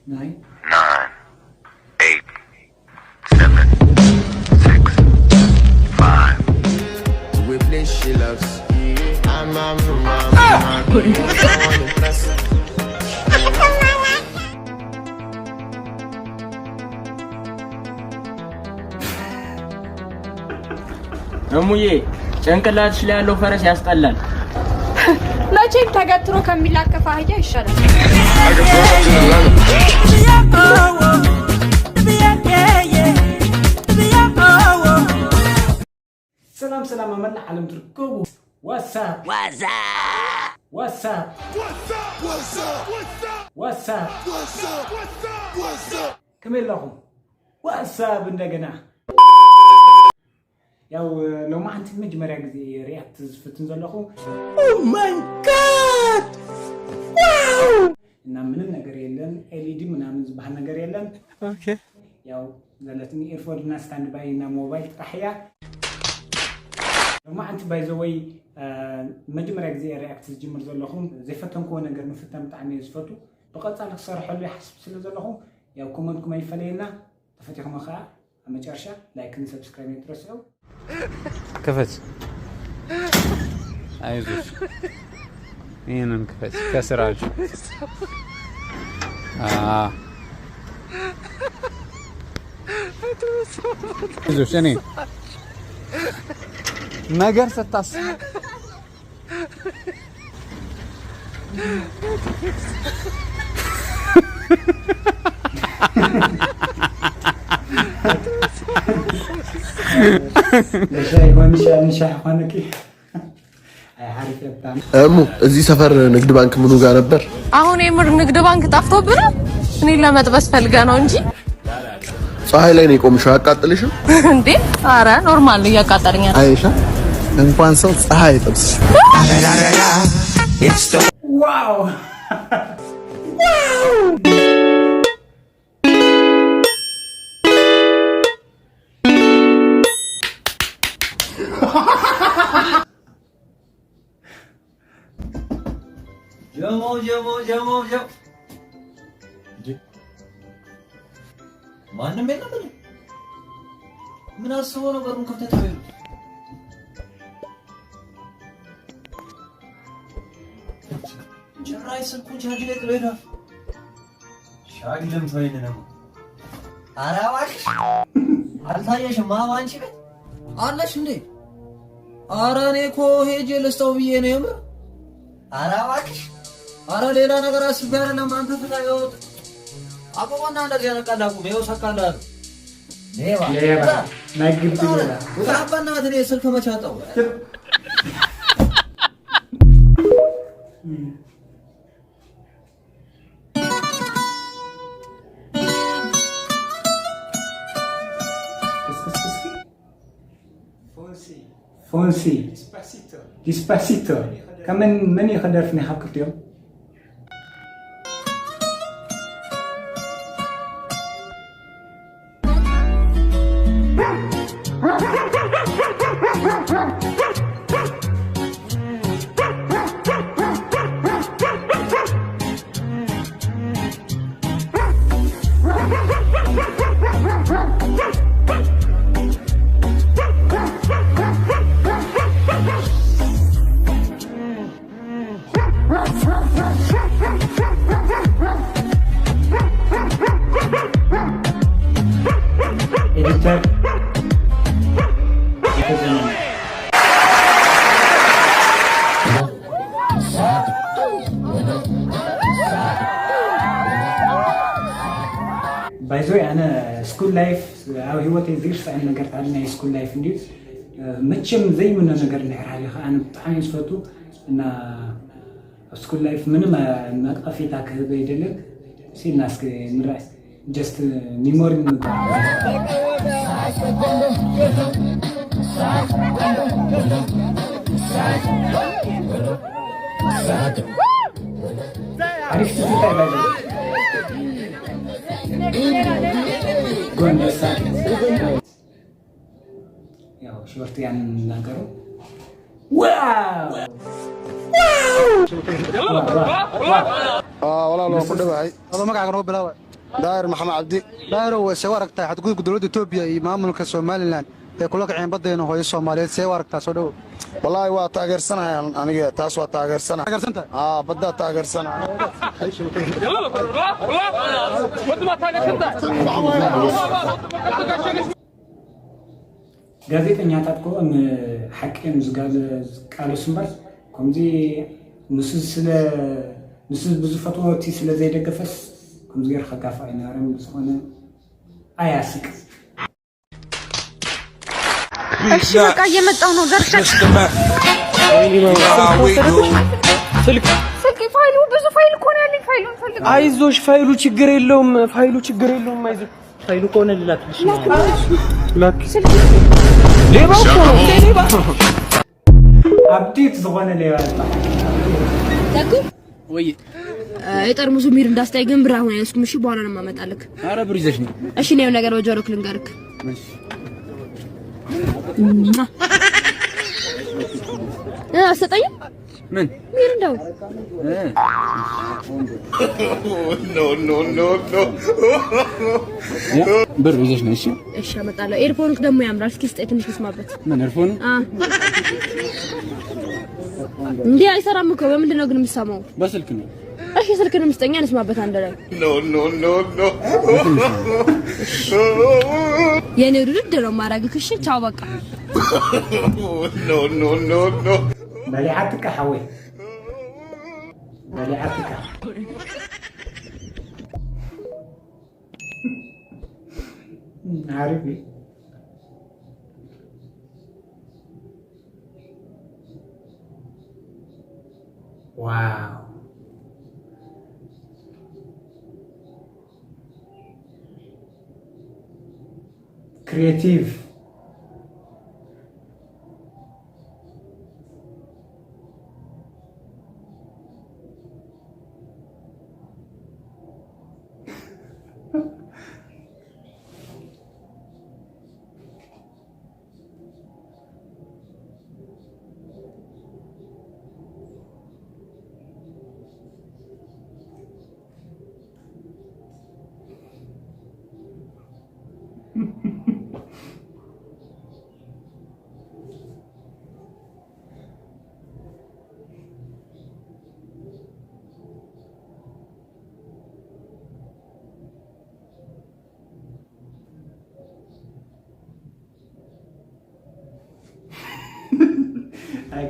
9, 8, 7, 6, 5. Replace she loves. I'm እሙዬ ጭንቅላትሽ ላይ ያለው ፈረስ ያስጠላል። መቼም ተገትሮ ከሚላከፍ አህያ ይሻላል። ሰላም ሰላም መላ ዓለም ትርከቡ ዋትስአፕ ከመይ ኣለኹም ዋትስአፕ እንደገና ያው ሎማ አንተ መጀመሪያ ጊዜ ሪያክት ዝፍትን ዘለኹ ኦ ማይ ጋድ ዋው እና ምንም ነገር የለም ኤልኢዲ ምናምን ዝባል ነገር የለም ኦኬ ያው ዘለትኒ ኤርፎን እና ስታንድ ባይ እና ሞባይል ጥራሕያ ሎማ አንተ ባይ ዘ ወይ መጀመሪያ ጊዜ ሪያክት ዝጅምር ዘለኹም ዘይፈተንኩ ነገር ምፍተን ብጣዕሚ ዝፈቱ ብቐጻሊ ክሰርሐሉ ይሓስብ ስለ ዘለኹ ያው ኮመንትኩም አይፈለየና ተፈቲኹም ኸዓ መጨረሻ ላይክ እና ሰብስክራይብ ይትረስው كفت አይዞሽ ይሄንን ክፈት ከስራጅ አይዞሽ እኔ ነገር ስታስብ እዚህ ሰፈር ንግድ ባንክ ምኑ ጋር ነበር? አሁን የምር ንግድ ባንክ ጠፍቶብን እኔ ለመጥበስ ፈልጋ ነው እንጂ ፀሐይ ላይ ነው የቆምሽው። አያቃጥልሽም እንዴ? አረ ኖርማል ነው ያቃጠለኛል። አይሻ እንኳን ሰው ፀሐይ ጥብስ ዋው ጀሞ ማንም የለም። ምን አስበው ነው በሩን ከፍተህ ተበሉ? ጭራሽ ስልኩን ቻርጅ ላይ ጥሎ ሄዷል። ሻግልም ፈይን ነው። ኧረ እባክሽ አልታየሽም? ማማ አንቺ ቤት አለሽ እንዴ? ኧረ እኔ እኮ ሄጄ ልስጠው ብዬ ነው የምር። ኧረ እባክሽ አረ ሌላ ነገር አስቤ አይደለም። አንተ ፍታየውት አቆቆና እንደዚህ ያነቃላቁ ነው ሰካላሉ ሌባ ናግብ ቢላ ወጣባና አትኔ ስልክ መቻጣው ፎንሲ ዲስፓሲቶ ከመን ምን ይኸደርፍኒ ሐክርትዮም ኤዲተር ባይዞ አነ ስኩል ላይፍ አው ህይወቴ ዝርፍ አነ ነገር ታልና ስኩል ላይፍ እንዴ መቼም ዘይምን ነገር ንዕራሊ አነ በጣም ይስፈቱ እና ስኩል ላይፍ ምንም ማጥፋፊታ ከበ ይደለም ሲናስከ ምራስ just memory عرفت تتعب هذا قلنا ساكت يا شورتي عن ناقرو واو والله لو كنت باي هذا ما قاعد نقول بلا داير محمد عبدي داير هو سواركتا حتقول دولة إثيوبيا maamulka Somaliland ee kula kaceen badeena hooyo Soomaaliyeed sawirka soo dhaw wallahi waa taageersanahay aniga taas waa taageersanahay badda taageersanahay ጋዜጠኛታት ኮን ሐቂም ዝጋለ ቃሉ ስምባል ከምዚ ንስ ብዙ ፈትወቲ ስለ ዘይደገፈስ ከምዚ ገር خጋፋ አይናረም ዝኾነ አያስቅ እሺ በቃ እየመጣው ነው ዘርፈት ስልክ ፋይሉ ብዙ ፋይል እኮ ነው ያለኝ ፋይሉን ፈልግ አይዞሽ ፋይሉ ችግር የለውም አይዞሽ ፋይሉ ኮነ ልላክልሽ ላክ ሌባ እኮ ነው ሌባ አብዴት ዝኾነ ሌባ ታኩ ወይ የጠርሙሱ ሚር እንዳስታይ ግን ብር አሁን አይስኩም እሺ በኋላ ነው ማመጣልክ አረ ብር ይዘሽ ነው እሺ ነው ነገር ወጆሮክ ልንገርክ እሺ አሰጠኝ ምን ሚር እንደው No. ብር ይዘሽ ነው እሺ አመጣለሁ ኤርፎንክ ደግሞ ያምራል እስኪ ስጠኝ ትንሽ ልስማበት ምን ኤርፎን እንዴ አይሰራም እኮ በምንድን ነው ግን የምትሰማው በስልክ ነው እሺ ስልክን መስጠኛ ልስማበት አንደ ላይ No. የኔ ውድድ ነው ማራግክ እሺ ቻው በቃ No. በሊዓትካ حوي በሊዓትካ عارفي واو كرياتيف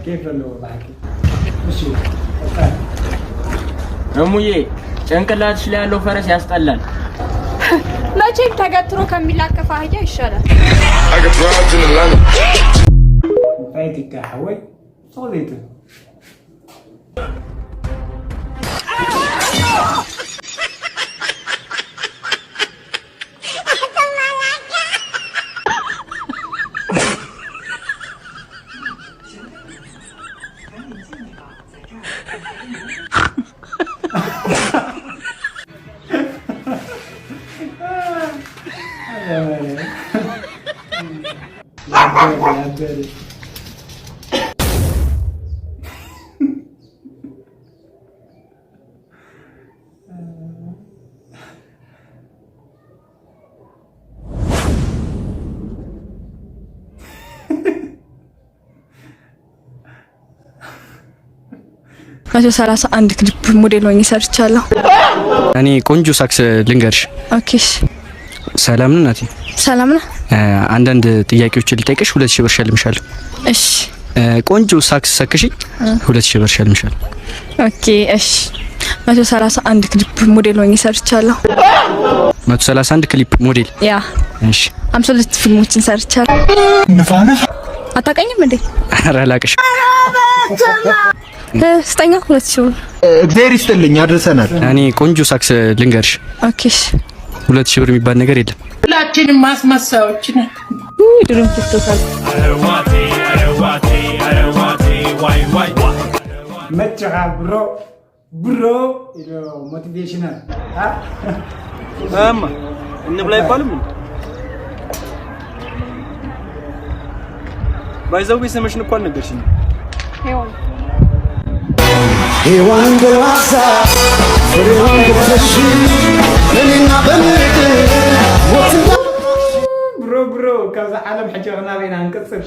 كيف لو معك مشي እሙዬ ጭንቅላትሽ ላይ ያለው ፈረስ ያስጠላል መቼም ተገትሮ ከሚላከፋ አህያ ይሻላል I got bribes in Atlanta. فايتك حوي صوتيته መቶ 31 ክሊፕ ሞዴል ሆኜ ሰርቻለሁ እኔ ቆንጆ ሳክስ ልንገርሽ ኦኬሽ ሰላም ነው ናቲ ሰላም ነው አንዳንድ ጥያቄዎችን ልጠይቅሽ 2000 ብር ሸልምሻለሁ እሺ ቆንጆ ሳክስ ሰክሺ 2000 ብር ሸልምሻለሁ ኦኬ እሺ 131 ክሊፕ ሞዴል ሆኜ ሰርቻለሁ 131 ክሊፕ ሞዴል ያ እሺ 52 ፊልሞችን ሰርቻለሁ نفانف አታውቀኝም እንዴ ኧረ አላቅሽ ስጠኛ 2000 ብር እግዚአብሔር ይስጥልኝ አድርሰናል እኔ ቆንጆ ሳክስ ልንገርሽ ኦኬሽ 2000 ብር የሚባል ነገር የለም ሁላችንም ማስመሳዮች ነን ድርም ትተሳል ዋይ መጭቃ ብሮ ሞቲቬሽናል አማ እንብላ ይባልም ባይዘው ቢሰመሽን እንኳን ነገርሽኝ ሄዋን ገላሳ ፍሬዋን ገተሽ ለኔና برو كذا عالم حجرنا بين هنقصر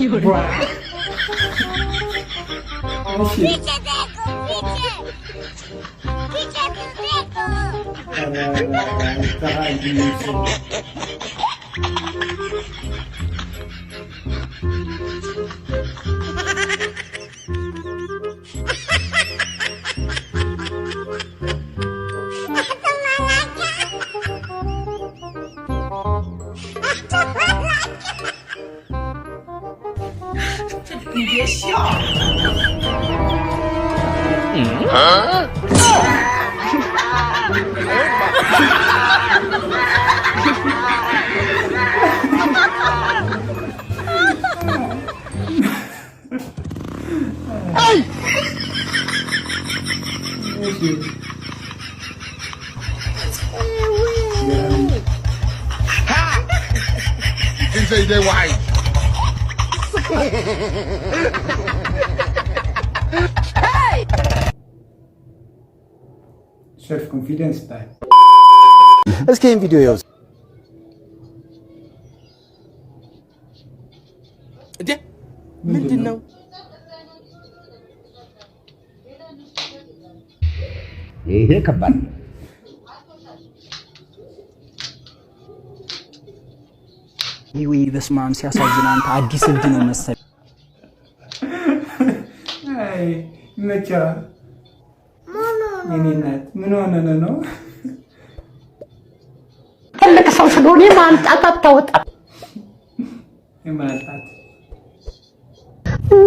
你别笑。Didn't say they white. Self confidence back. እስኪ ይሄን ቪዲዮ ያው ምንድነው? ይሄ ከባድ ነው። ይሄ በስመ አብ ሲያሳዝን አንተ አዲስ እብድ ነው መሰል። አይ መቻ የኔናት ምን ሆነ ነው? ትልቅ ሰው ስለሆነ ማምጣት አታወጣም። የማልጣት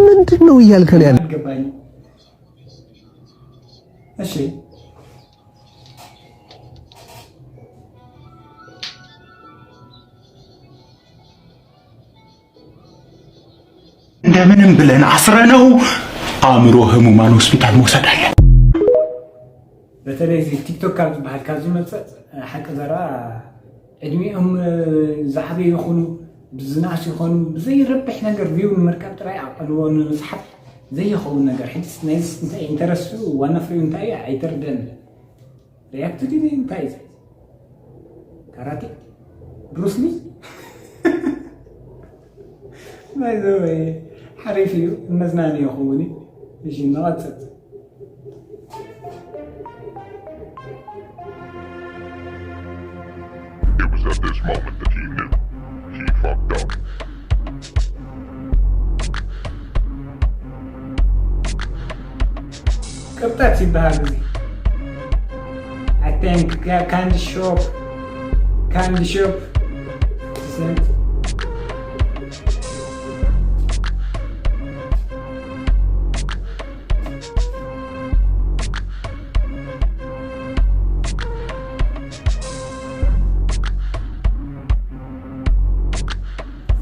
ምንድነው እያልከን ያለ? ገባኝ። እሺ እንደምንም ብለን አስረነው አእምሮ ህሙማን ሆስፒታል መውሰድ አለ። በተለይ ቲክቶክ ካብ ዝበሃል ካብ ዝመፅእ ሓቂ ዘራ ዕድሚኦም ዝዓበዩ ይኹኑ ብዝናእሱ ይኾኑ ብዘይረብሕ ነገር ቪው ንምርካብ ጥራይ ኣቐልዎ ንምፅሓፍ ዘይኸውን ነገር ሕድስ ናይስ እንታይ ኢንተረስቱ ዋና ፍሬው እንታይ እዩ ኣይተርድአን። ሪያክት ዲ እንታይ እዩ ካራቴ ብሩስሊ ባይዘወይ حريف እዩ መዝናነይ ይኸውን እሺ ንቐፅል It was at this moment that he knew he fucked up. ቅብጠት ይበሃል እዚ I think candy shop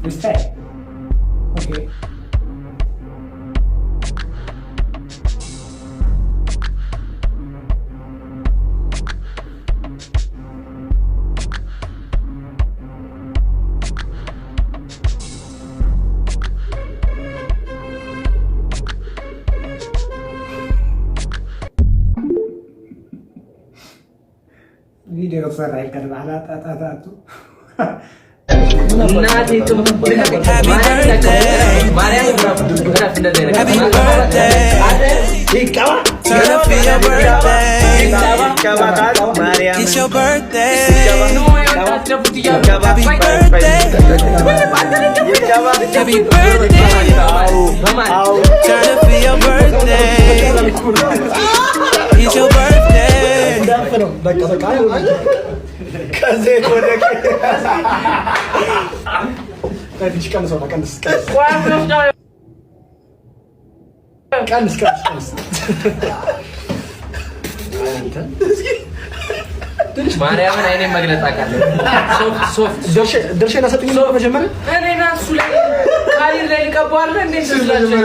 Stay. Okay. Video ሰራ ይቀር ባላጣ ጣጣቱ Happy birthday. Turn up for your birthday. It's your birthday. Happy birthday. Happy birthday. Turn up for your birthday. It's your birthday. ማርያምን አይኔ መግለጽ አቃለሁ። ሶፍት ድርሼና ሰጥኝ ነው መጀመሪያ እኔ ራሱ ላይ ካሊር ላይ ልቀባዋለ እንዴ ስለዚህ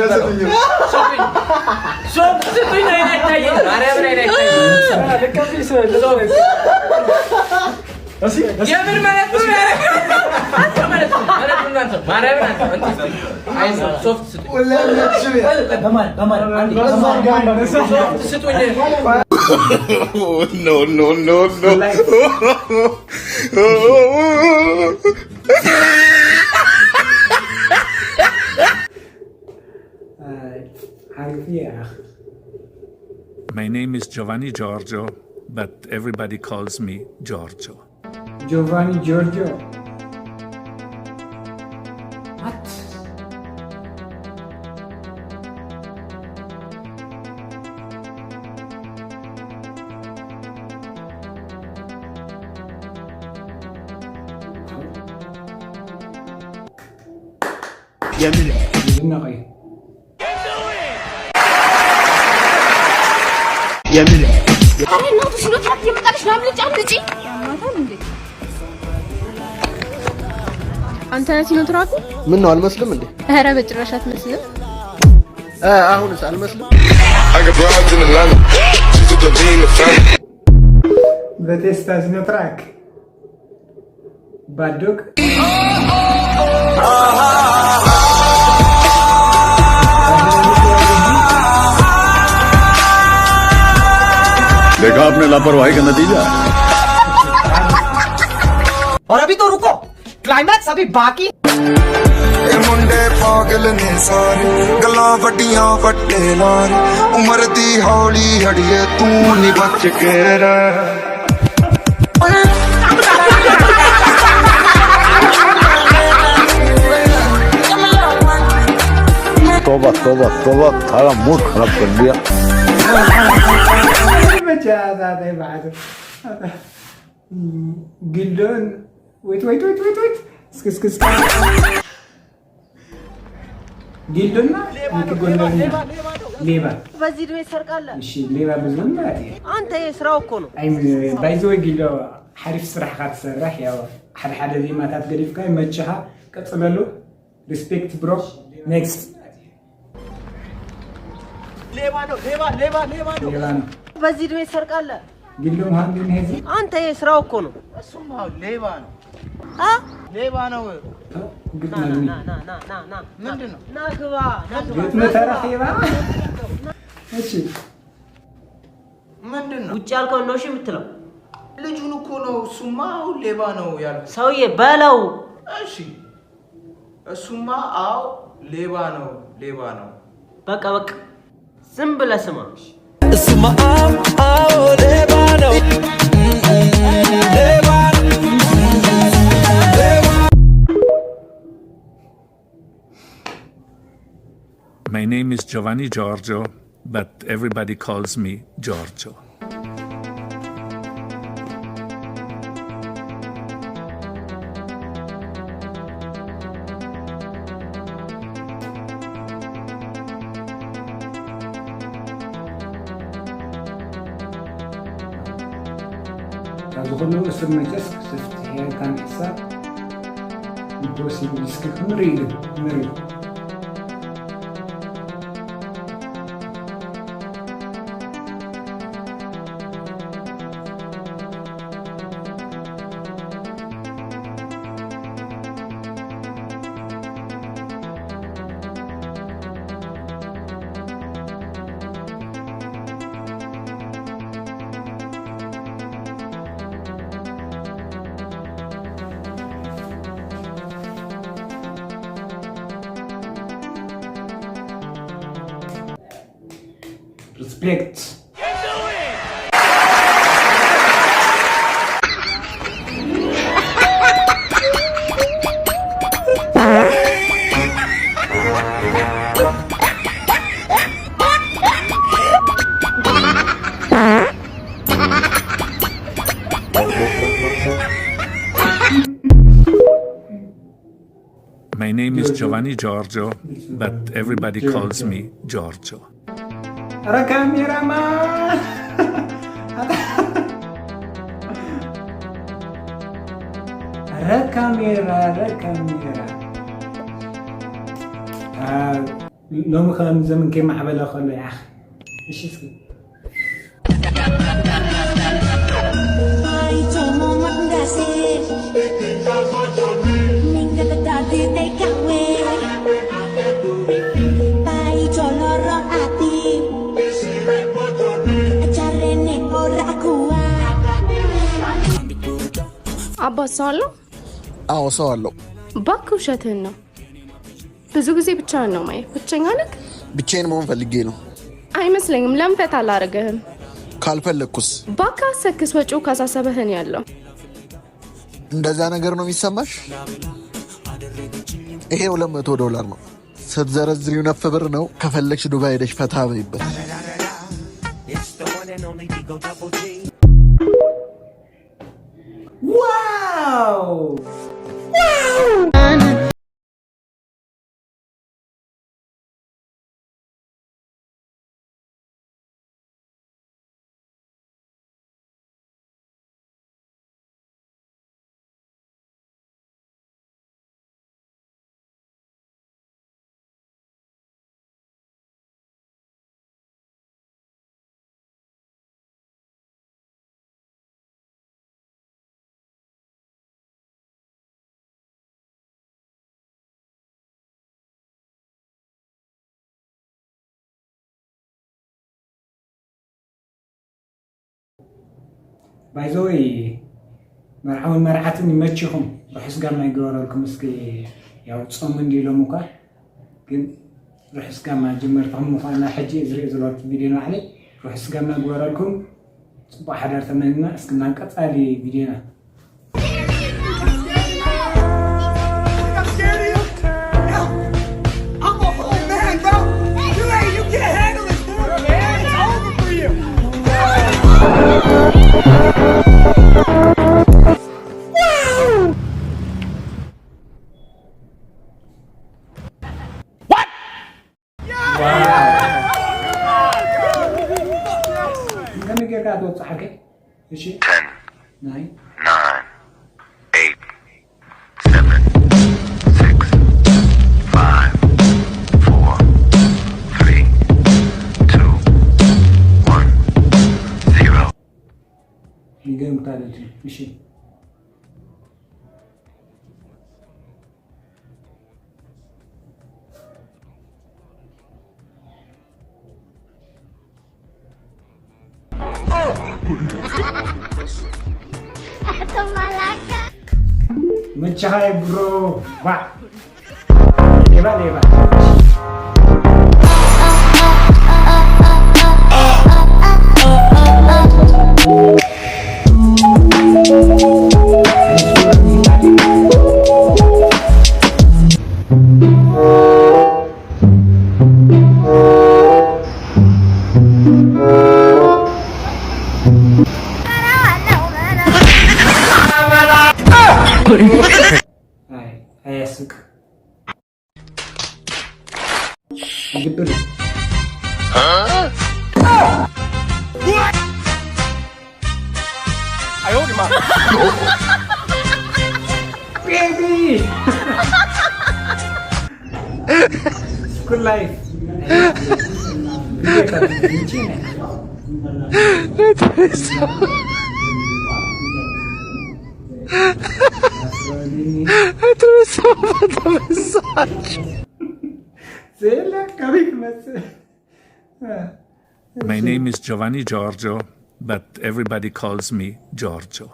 ሶፍት ስጡኝ ነው አይታየ ማርያምን አይኔ አይታየ ለከፍይ ሰው እሺ የምን ማለት ነው አንተ ማለት ነው ማርያምን አንተ አይ ሶፍት ስጡኝ በማል አንዴ ሶፍት ስጡኝ No. name is Giovanni Giorgio, but everybody calls me Giorgio. Giovanni Giorgio. What? يمين النقي. يمين አረ ነው ሽሎ ታክ ይመጣልሽ ነው አምልጭ አምልጭ አንተ ነህ ሲኖትራኩ ምን ነው አልመስልም እንዴ አረ በጭራሽ አትመስልም አሁንስ አልመስልም በቴስታ ሲኖትራክ ባዶክ देखा आपने लापरवाही का नतीजा और अभी तो रुको क्लाइमैक्स अभी बाकी मुंडे पागल ने सारे गला वड्डियां वड्डे लारे उम्र दी हौली हड़िए तू नहीं बच के रह तौबा तौबा तौबा सारा मूड खराब कर दिया جلدون ويت اسكس جلدون ليبا በዚህ ድሜ ሰርቃለ እሺ ሌባ ብዙም ማለት አንተ የስራው እኮ ነው አይ ባይዘው ግሎ حرف ስራሕ ካትሰርሕ ያው ሓደ ዜማታት ገዲፍካ ይመችኻ ቀጽለሉ ሪስፔክት ብሮ ኔክስት ሌባ ነው በዚህ ድሜ ሰርቃለ ግሎ ማን ነው ሄዚ አንተ የስራው እኮ ነው እሱማ ሌባ ነው ሌባ ነው ና ምንድነው ና ግባ ግጥም ተራኺባ እሺ ምንድነው ውጭ ያልከው ነው እሺ የምትለው ልጁን እኮ ነው እሱማ ሌባ ነው ያልከው ሰውዬ በለው እሺ እሱማ አው ሌባ ነው በቃ ዝም ብለህ ስማ እሱማ አው ሌባ ነው ሌባ My name is Giovanni Giorgio, but everybody calls me Giorgio. كله اسم مجلس هي كان حساب impossible سكك مريض Respect. My name is Giovanni Giorgio, but everybody calls me Giorgio. Kameraman. kamera. لو مخلم زمن كيما حبلا خلو يا أخي إيش اسمه አባት ሰው አለው? አዎ ሰው አለው። እባክህ ውሸትህን ነው። ብዙ ጊዜ ብቻህን ነው ማየት። ብቸኛ ነህ? ብቻዬን መሆን ፈልጌ ነው። አይመስለኝም። ለምን ፈታ አላደርግህም? ካልፈለኩስ ባካ ሰክስ ወጪው ካሳሰበህን ያለው እንደዛ ነገር ነው የሚሰማሽ? ይሄ $200 ነው። ስትዘረዝሪው ነፍ ብር ነው። ከፈለግሽ ዱባይ ሄደሽ ፈታ በይበት። ዋው ባይዞይ መርዓውን መርዓትን ይመችኹም ርሕስ ጋር ማይ ገበረልኩም እስኪ ያው ጾም እንዲሎም እኳ ግን ርሕስ ጋር ማ ጀመርኩም ምዃንና ሕጂ ዝሪኦ ዘለኹ ቪድዮ ነው ዓለይ ርሕስ ጋር ማይ ገበረልኩም ጽቡቕ ሓዳር ተመኒና እስኪ ናብ ቀጻሊ ቪድዮና Okay. 10, 9, 8, 7, 6, 5, 4, 3, 2, 1, 0. Game talent. Machine. Mencahai bro, wah, lewat. Suka. Gitu deh. What? Ayo di mana? Baby. School life. My name is Giovanni Giorgio, but everybody calls me Giorgio.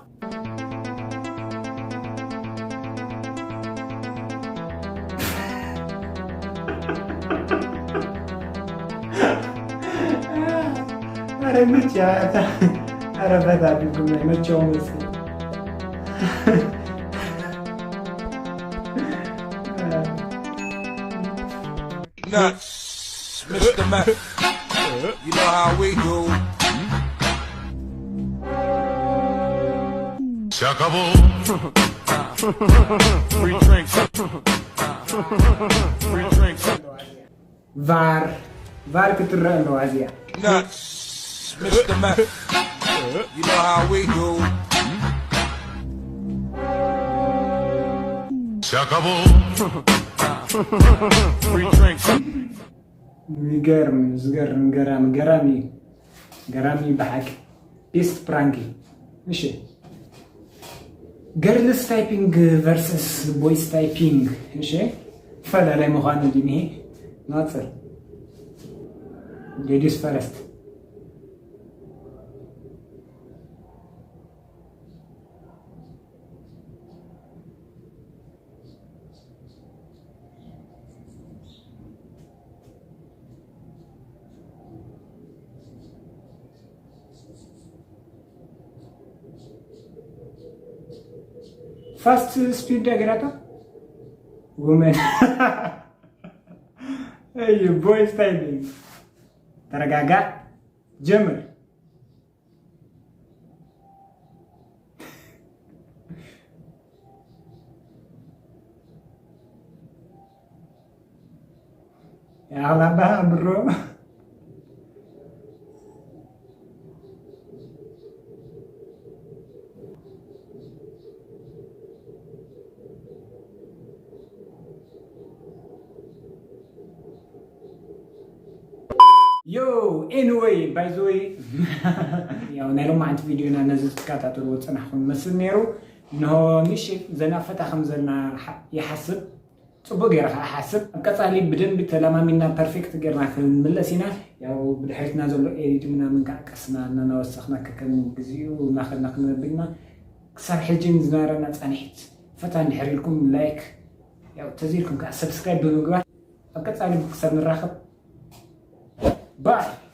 Nuts, Mr. Mac. You know how we do. Se acabó. Free drinks. Free drinks. VAR keturaan lo Asia. Nuts, Mr. Mac. You know how we do. Se acabó. Free drinks. ገራሚ በሐቅ ቤስት ፕራንክ እሺ ገርልስ ታይፒንግ ቨርሰስ ቦይስ ታይፒንግ እሺ ፈላላይ መሆን እንዲህ ይሄ ናጽር ሌዲስ ፈረስት fast speed ገራታ woman hey boy styling ተረጋጋ ጀምር يا الله برو Yo, anyway, by the way, ያው ናይ ሎማዓንቲ ቪድዮና ነዚ ተከታተሉ ወፅናኹም መስል ነይሩ እንሆ ምሽት ዘና ፈታኸም ዘለና ይሓስብ ጽቡቅ ገይራ ሓስብ ቀጻሊ ብደንብ ተለማሚና ፐርፌክት ገይርና ክንምለስ ኢና ያው ብድሕሪትና ዘሎ ኤዲት ምናምን ቀስና እናወሰኽና ከከም ግዜኡ እናኸድና ክንነብልና ክሳብ ሕጂ ዝነበረና ጸኒሕት ፈታ እንድሕር ኢልኩም ላይክ ያው ተዚልኩም ከዓ ሰብስክራይብ ብምግባር ኣብ ቀጻሊ ክሳብ ንራኸብ Bye.